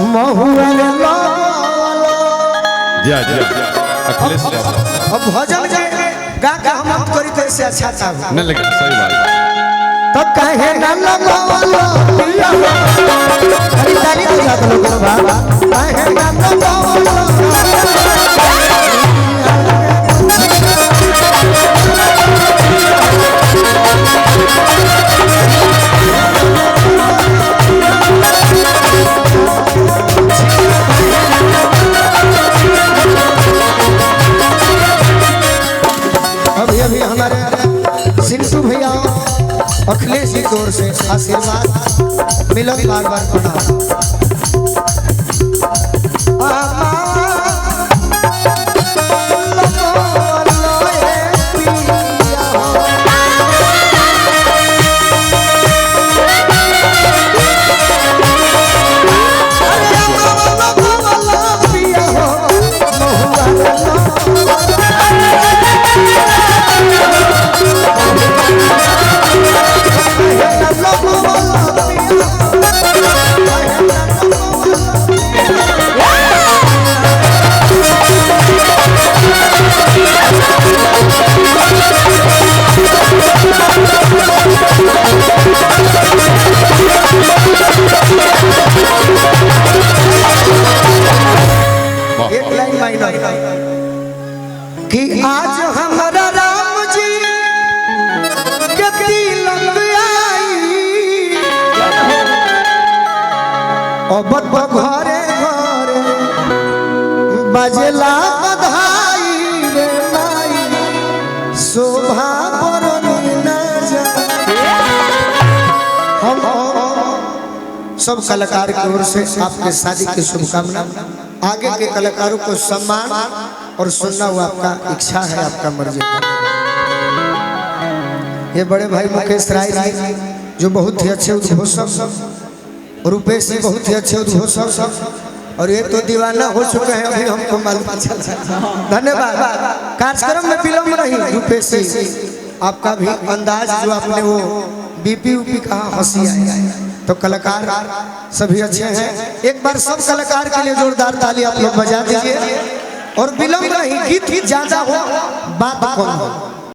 महुआ अखिलेश अब भजन गा का हम करी तो इससे अच्छा था नहीं, लेकिन सही बात तो कहे न लगवालो पिया अरे ताली तो जात लोग बाबा कहे न लगवालो अभी हमारे सिंटू भैया अखिलेश की ओर से आशीर्वाद मिलन बार बार पड़ा कि आज हमारा राम जी के तिलक आई अब तो घरे घरे बजला बधाई रे माई शोभा बरनी न हम सब कलाकार की ओर से आपके शादी की शुभकामना। आगे के कलाकारों को सम्मान और सुनना हुआ आपका इच्छा है, आपका मर्जी। ये बड़े भाई मुकेश राय जी जो बहुत ही अच्छे उद्घोषक, रुपेश जी बहुत ही अच्छे उद्घोषक, और ये तो दीवाना हो चुके हैं अभी हमको मालूम चला। धन्यवाद। कार्यक्रम में विलम्ब नहीं रुपेश जी, आपका भी अंदाज जो आपने वो बीपी ऊपी कहा हंसी आई, तो कलाकार सभी अच्छे हैं। एक बार सब कलाकार के लिए जोरदार ताली आप लोग बजा दीजिए। और विलम्ब नहीं, गीत ज्यादा हो बात कम हो।